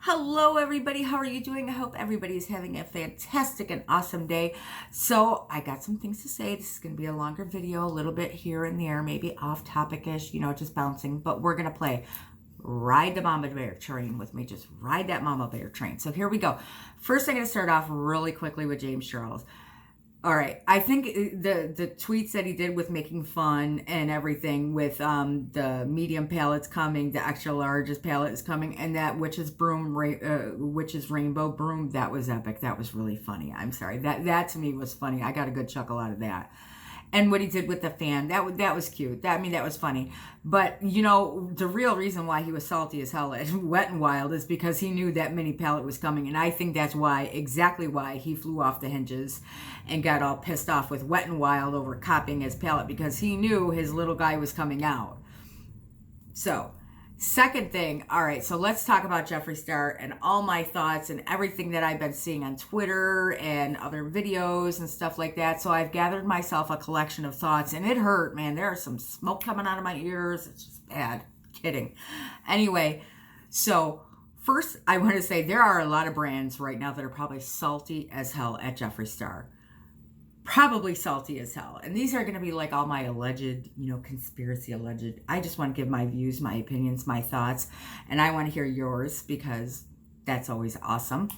Hello, everybody. How are you doing? I hope everybody's having a fantastic and awesome day. So, I got some things to say. This is going to be a longer video, a little bit here and there, maybe off topic-ish, just bouncing. But we're going to play Ride the Mama Bear Train with me. Just ride that Mama Bear Train. So, here we go. First, I'm going to start off really quickly with James Charles. All right. I think the tweets that he did with making fun and everything with the medium palettes coming, the extra largest palette is coming, and that witch's rainbow broom, that was epic. That was really funny. I'm sorry. That to me was funny. I got a good chuckle out of that. And what he did with the fan, that was cute. That was funny. But, the real reason why he was salty as hell at Wet and Wild is because he knew that mini palette was coming. And I think that's exactly why he flew off the hinges and got all pissed off with Wet and Wild over copying his palette, because he knew his little guy was coming out. So, second thing, all right, so let's talk about Jeffree Star and all my thoughts and everything that I've been seeing on Twitter and other videos and stuff like that. So I've gathered myself a collection of thoughts, and it hurt, man. There's some smoke coming out of my ears. It's just bad. Kidding. Anyway, so first I want to say there are a lot of brands right now that are probably salty as hell at Jeffree Star. Probably salty as hell. And these are going to be like all my alleged, conspiracy alleged. I just want to give my views, my opinions, my thoughts. And I want to hear yours, because that's always awesome.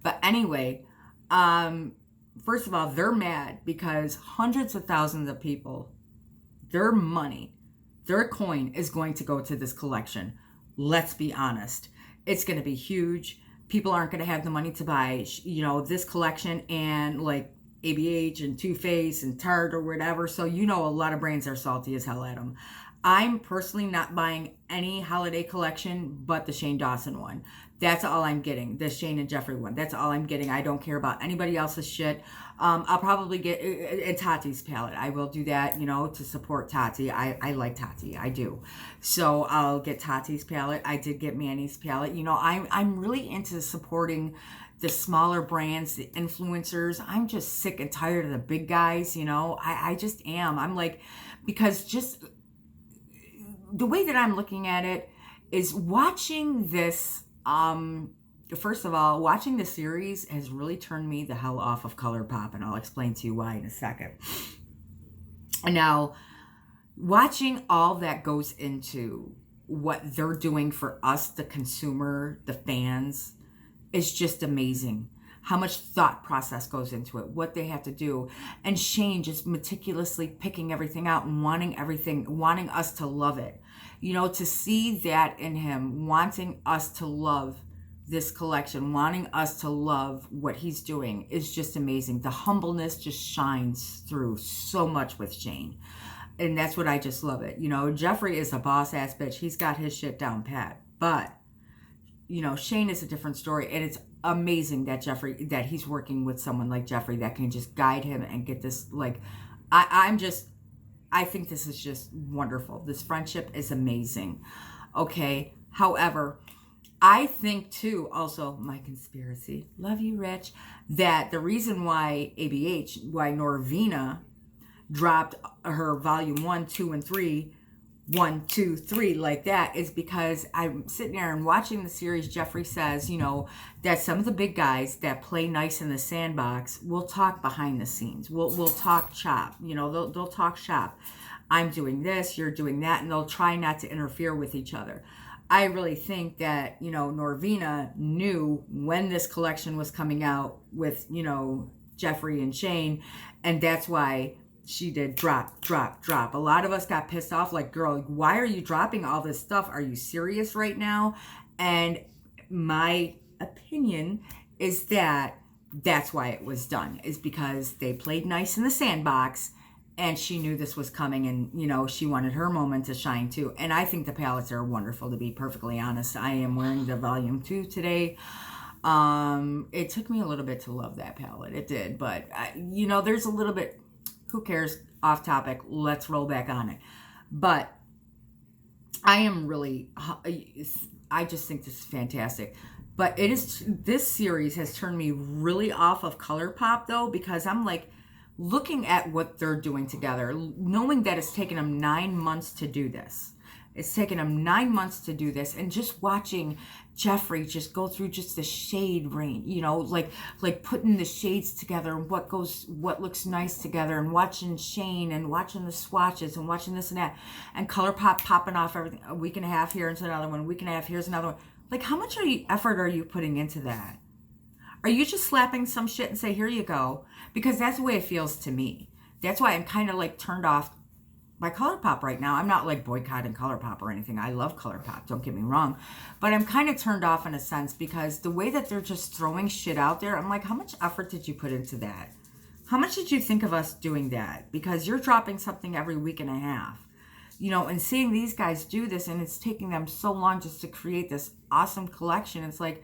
But anyway, first of all, they're mad because hundreds of thousands of people, their money, their coin is going to go to this collection. Let's be honest. It's going to be huge. People aren't going to have the money to buy, this collection and like ABH and Too Faced and Tarte or whatever. So, a lot of brands are salty as hell at them. I'm personally not buying any holiday collection but the Shane Dawson one. That's all I'm getting. The Shane and Jeffree one. That's all I'm getting. I don't care about anybody else's shit. I'll probably get Tati's palette. I will do that, to support Tati. I like Tati. I do. So I'll get Tati's palette. I did get Manny's palette. I'm really into supporting the smaller brands, the influencers. I'm just sick and tired of the big guys, I just am. I'm like, because just the way that I'm looking at it is watching this, first of all, watching the series has really turned me the hell off of ColourPop, and I'll explain to you why in a second. Now, watching all that goes into what they're doing for us, the consumer, the fans, is just amazing. How much thought process goes into it, what they have to do. And Shane just meticulously picking everything out and wanting us to love it. To see that in him, wanting us to love this collection, wanting us to love what he's doing is just amazing. The humbleness just shines through so much with Shane. And that's what I just love it. Jeffree is a boss ass bitch. He's got his shit down pat. But Shane is a different story, and it's amazing that he's working with someone like Jeffree that can just guide him and get this, like, I think this is just wonderful. This friendship is amazing. Okay. However, I think too, also my conspiracy, love you, Rich, that the reason why why Norvina dropped her volume 1, 2, and 3, 1, 2, 3 like that is because I'm sitting there and watching the series. Jeffree says, that some of the big guys that play nice in the sandbox will talk behind the scenes. We'll talk shop. They'll talk shop. I'm doing this, you're doing that, and they'll try not to interfere with each other. I really think that, Norvina knew when this collection was coming out with, Jeffree and Shane, and that's why she did drop. A lot of us got pissed off, like, girl, why are you dropping all this stuff? Are you serious right now? And my opinion is that that's why it was done, is because they played nice in the sandbox, and she knew this was coming, and, she wanted her moment to shine too. And I think the palettes are wonderful, to be perfectly honest. I am wearing the volume 2 today. It took me a little bit to love that palette. It did, but, there's a little bit... Who cares? Off topic. Let's roll back on it. But I just think this is fantastic. But this series has turned me really off of ColourPop, though, because I'm like looking at what they're doing together, knowing that it's taken them 9 months to do this. It's taken him 9 months to do this, and just watching Jeffree just go through just the shade range, like putting the shades together and what looks nice together, and watching Shane and watching the swatches and watching this and that, and ColourPop popping off everything. A week and a half, here's another one. A week and a half, here's another one. Like, how much effort are you putting into that? Are you just slapping some shit and say, here you go? Because that's the way it feels to me. That's why I'm kind of like turned off by ColourPop right now. I'm not like boycotting ColourPop or anything. I love ColourPop, don't get me wrong. But I'm kind of turned off in a sense, because the way that they're just throwing shit out there, I'm like, how much effort did you put into that? How much did you think of us doing that? Because you're dropping something every week and a half. And seeing these guys do this, and it's taking them so long just to create this awesome collection. It's like,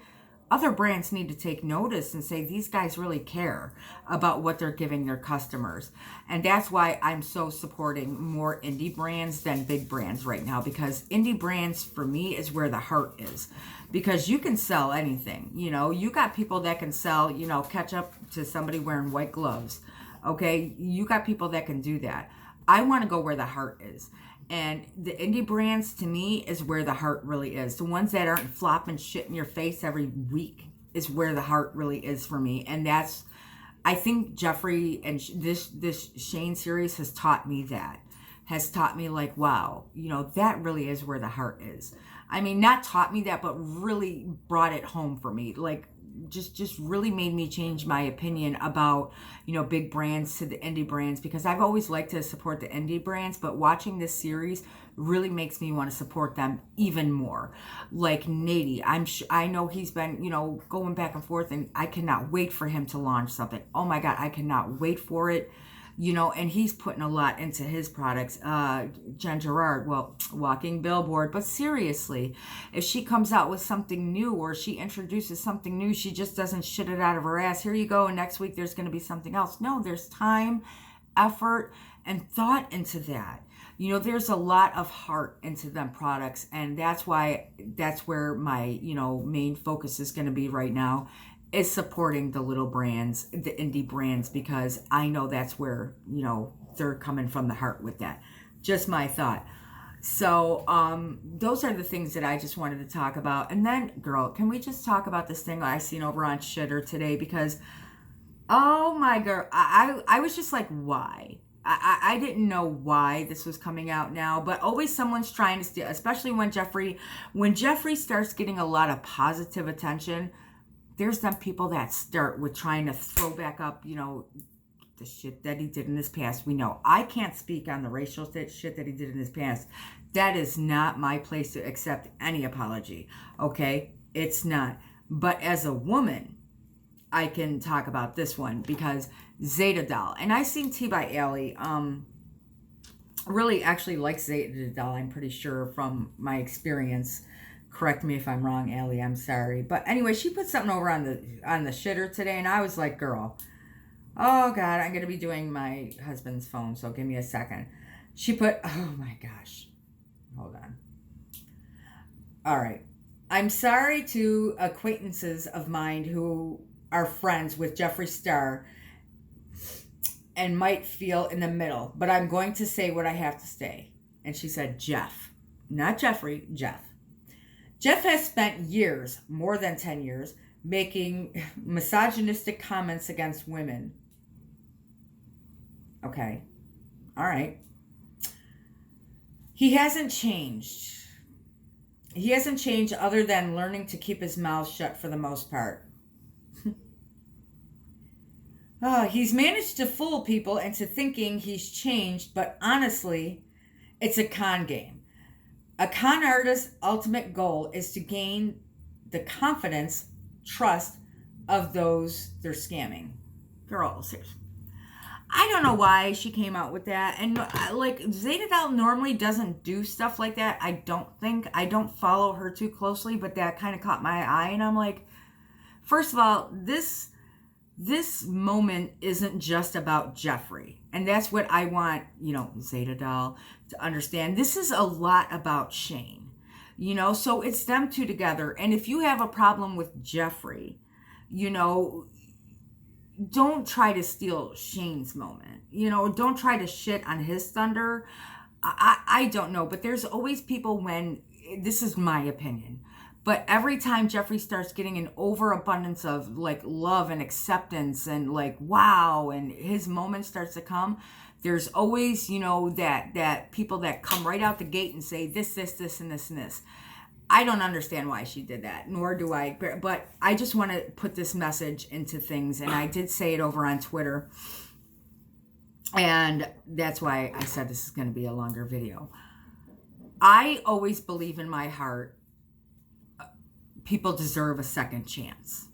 other brands need to take notice and say, these guys really care about what they're giving their customers. And that's why I'm so supporting more indie brands than big brands right now, because indie brands for me is where the heart is, because you can sell anything. You got people that can sell, ketchup to somebody wearing white gloves. Okay. You got people that can do that. I want to go where the heart is. And the indie brands, to me, is where the heart really is. The ones that aren't flopping shit in your face every week is where the heart really is for me. And I think Jeffree and this Shane series has taught me that. Has taught me, like, wow, that really is where the heart is. I mean, not taught me that, but really brought it home for me. Like, just really made me change my opinion about, big brands to the indie brands, because I've always liked to support the indie brands, but watching this series really makes me want to support them even more. Like Nady, I know he's been, going back and forth, and I cannot wait for him to launch something. Oh my God, I cannot wait for it. And he's putting a lot into his products. Jen Gerard, well, walking billboard. But seriously, if she comes out with something new, or she introduces something new, she just doesn't shit it out of her ass. Here you go, and next week there's going to be something else. No, there's time, effort, and thought into that. There's a lot of heart into them products, and that's where my, main focus is going to be right now, is supporting the little brands, the indie brands, because I know that's where, they're coming from the heart with that. Just my thought. So, those are the things that I just wanted to talk about. And then, girl, can we just talk about this thing I seen over on Shitter today? Because, oh my girl, I was just like, why? I didn't know why this was coming out now, but always someone's trying to steal, especially when Jeffree starts getting a lot of positive attention. There's some people that start with trying to throw back up, the shit that he did in his past. We know. I can't speak on the racial shit that he did in his past. That is not my place to accept any apology. Okay? It's not. But as a woman, I can talk about this one, because Zeta Doll, and I seen T by Allie, really actually likes Zeta Doll, I'm pretty sure, from my experience. Correct me if I'm wrong, Allie, I'm sorry. But anyway, she put something over on the Shitter today, and I was like, girl, oh God, I'm going to be doing my husband's phone, so give me a second. She put, oh my gosh, hold on. All right. I'm sorry to acquaintances of mine who are friends with Jeffree Star and might feel in the middle, but I'm going to say what I have to say. And she said, Jeff, not Jeffree, Jeff. Jeff has spent years, more than 10 years, making misogynistic comments against women. Okay. All right. He hasn't changed. He hasn't changed other than learning to keep his mouth shut for the most part. He's managed to fool people into thinking he's changed, but honestly, it's a con game. A con artist's ultimate goal is to gain the confidence, trust of those they're scamming. Girl, seriously. I don't know why she came out with that. And like, Zeta Doll normally doesn't do stuff like that. I don't follow her too closely, but that kind of caught my eye. And I'm like, first of all, this moment isn't just about Jeffree. And that's what I want, Zeta Doll to understand. This is a lot about Shane, so it's them two together. And if you have a problem with Jeffree, don't try to steal Shane's moment. Don't try to shit on his thunder. I don't know, but there's always people when, this is my opinion, but every time Jeffree starts getting an overabundance of like love and acceptance and like wow, and his moment starts to come, there's always, you know, that people that come right out the gate and say this, and this and this. I don't understand why she did that, nor do I, but I just want to put this message into things, and I did say it over on Twitter, and that's why I said this is going to be a longer video. I always believe in my heart people deserve a second chance.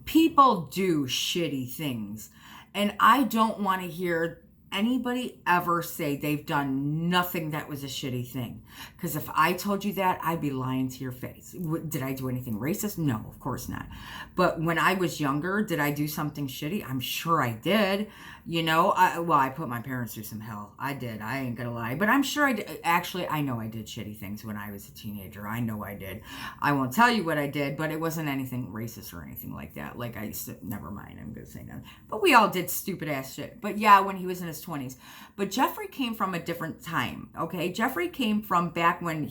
People do shitty things, and I don't want to hear anybody ever say they've done nothing that was a shitty thing. Because if I told you that, I'd be lying to your face. Did I do anything racist? No, of course not. But when I was younger, did I do something shitty? I'm sure I did. You know, I put my parents through some hell. I did. I ain't gonna lie. But I'm sure I did. Actually, I know I did shitty things when I was a teenager. I know I did. I won't tell you what I did, but it wasn't anything racist or anything like that. Like I used to, never mind, I'm gonna say nothing. But we all did stupid ass shit. But yeah, when he was in his 20s. But Jeffree came from a different time, okay? Jeffree came from back when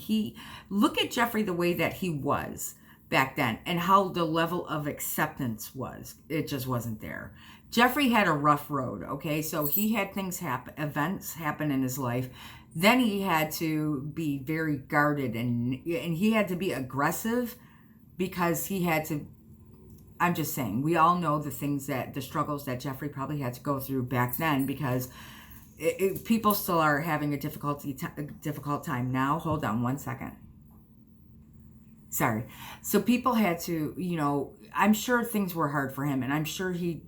look at Jeffree the way that he was back then and how the level of acceptance was. It just wasn't there. Jeffree had a rough road, okay? So he had events happen in his life. Then he had to be very guarded and he had to be aggressive because he had to, I'm just saying, we all know the struggles that Jeffree probably had to go through back then because people still are having a difficult time now. Hold on one second. Sorry. So people had to, you know, I'm sure things were hard for him, and I'm sure he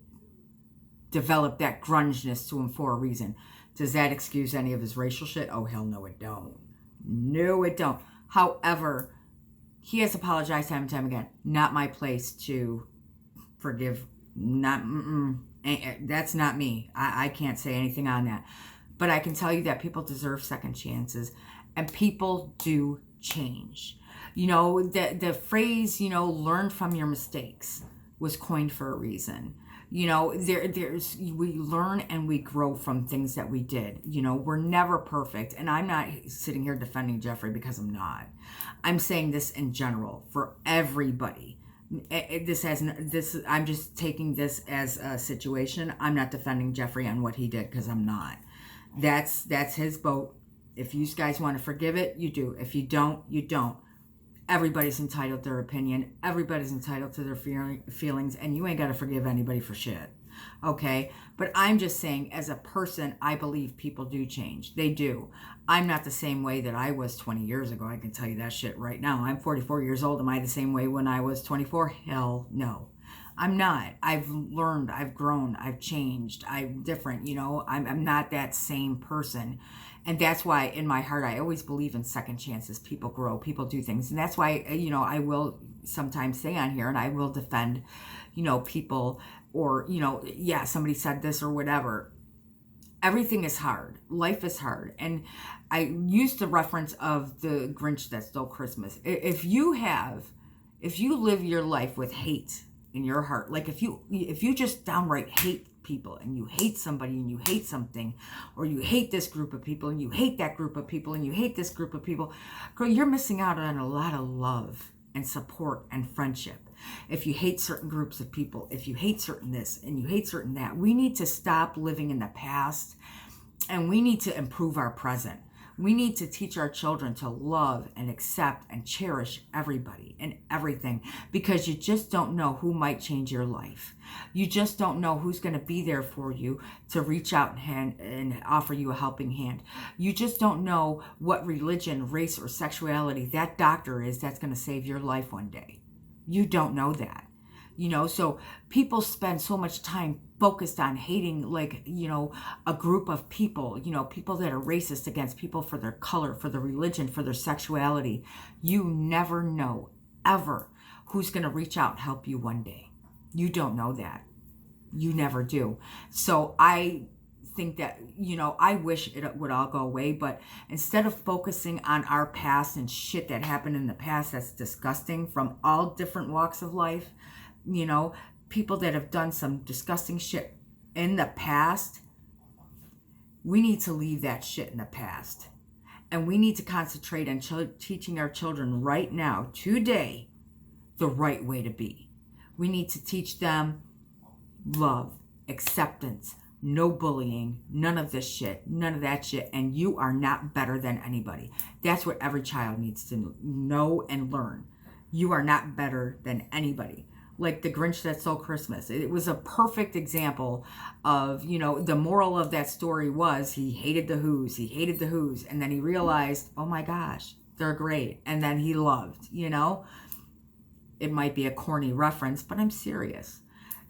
developed that grunginess to him for a reason. Does that excuse any of his racial shit? Oh, hell no, it don't. No, it don't. However, he has apologized time and time again. Not my place to forgive. That's not me. I can't say anything on that. But I can tell you that people deserve second chances, and people do change. You know, the phrase, you know, learn from your mistakes was coined for a reason. You know, we learn and we grow from things that we did. You know, we're never perfect. And I'm not sitting here defending Jeffree because I'm not. I'm saying this in general for everybody. I'm just taking this as a situation. I'm not defending Jeffree on what he did because I'm not. That's his boat. If you guys want to forgive it, you do. If you don't, you don't. Everybody's entitled to their opinion. Everybody's entitled to their feelings, and you ain't got to forgive anybody for shit. Okay? But I'm just saying, as a person, I believe people do change. They do. I'm not the same way that I was 20 years ago. I can tell you that shit right now. I'm 44 years old. Am I the same way when I was 24? Hell no. I'm not. I've learned. I've grown. I've changed. I'm different. You know, I'm not that same person. And that's why in my heart, I always believe in second chances. People grow, people do things. And that's why, you know, I will sometimes say on here and I will defend, you know, people or, you know, yeah, somebody said this or whatever. Everything is hard. Life is hard. And I used the reference of the Grinch that stole Christmas. If you live your life with hate in your heart, like if you just downright hate people and you hate somebody and you hate something, or you hate this group of people and you hate that group of people and you hate this group of people, girl, you're missing out on a lot of love and support and friendship. If you hate certain groups of people, if you hate certain this and you hate certain that, we need to stop living in the past and we need to improve our present. We need to teach our children to love and accept and cherish everybody and everything, because you just don't know who might change your life. You just don't know who's going to be there for you to reach out and offer you a helping hand. You just don't know what religion, race, or sexuality that doctor is that's going to save your life one day. You don't know that. You know, so people spend so much time focused on hating, like, you know, a group of people, you know, people that are racist against people for their color, for their religion, for their sexuality. You never know, ever, who's going to reach out and help you one day. You don't know that. You never do. So I think that, you know, I wish it would all go away, but instead of focusing on our past and shit that happened in the past that's disgusting from all different walks of life, you know, people that have done some disgusting shit in the past, we need to leave that shit in the past. And we need to concentrate on teaching our children right now, today, the right way to be. We need to teach them love, acceptance, no bullying, none of this shit, none of that shit. And you are not better than anybody. That's what every child needs to know and learn. You are not better than anybody. Like the Grinch That Stole Christmas. It was a perfect example of, you know, the moral of that story was he hated the Who's. He hated the Who's. And then he realized, oh my gosh, they're great. And then he loved, you know. It might be a corny reference, but I'm serious.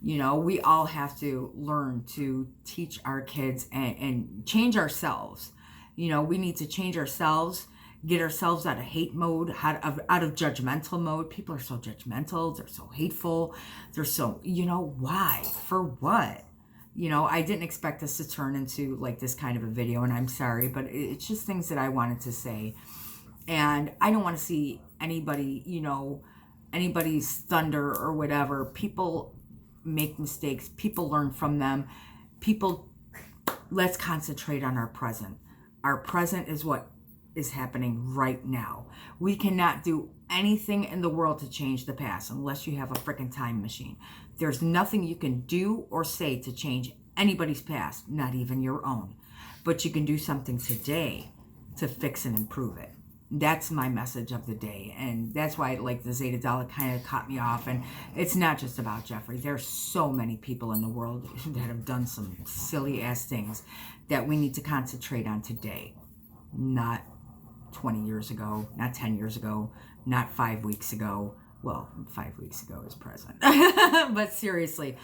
You know, we all have to learn to teach our kids and change ourselves. You know, we need to change ourselves, get ourselves out of hate mode, out of judgmental mode. People are so judgmental. They're so hateful. They're so, you know, why? For what? You know, I didn't expect this to turn into like this kind of a video, and I'm sorry, but it's just things that I wanted to say. And I don't want to see anybody, you know, anybody's thunder or whatever. People make mistakes. People learn from them. People, let's concentrate on our present. Our present is what is happening right now. We cannot do anything in the world to change the past unless you have a freaking time machine. There's nothing you can do or say to change anybody's past, not even your own. But you can do something today to fix and improve it. That's my message of the day. And that's why like the Zeta Dollar kind of caught me off. And it's not just about Jeffree. There's so many people in the world that have done some silly ass things that we need to concentrate on today. Not 20 years ago, not 10 years ago, not 5 weeks ago. Well, 5 weeks ago is present. But seriously,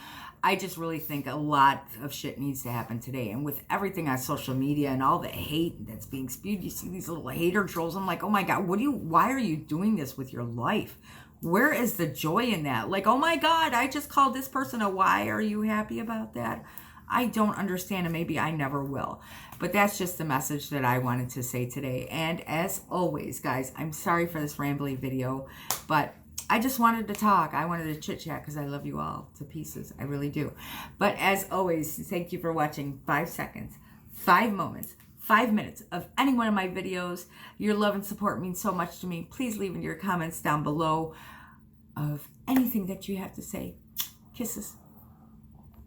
I just really think a lot of shit needs to happen today. And with everything on social media and all the hate that's being spewed, you see these little hater trolls. I'm like, oh my God, why are you doing this with your life? Where is the joy in that? Like, oh my God, I just called this person a why. Are you happy about that? I don't understand, and maybe I never will. But that's just the message that I wanted to say today. And as always, guys, I'm sorry for this rambly video, but I just wanted to talk. I wanted to chit chat because I love you all to pieces. I really do. But as always, thank you for watching 5 seconds, 5 moments, 5 minutes of any one of my videos. Your love and support means so much to me. Please leave in your comments down below of anything that you have to say. Kisses.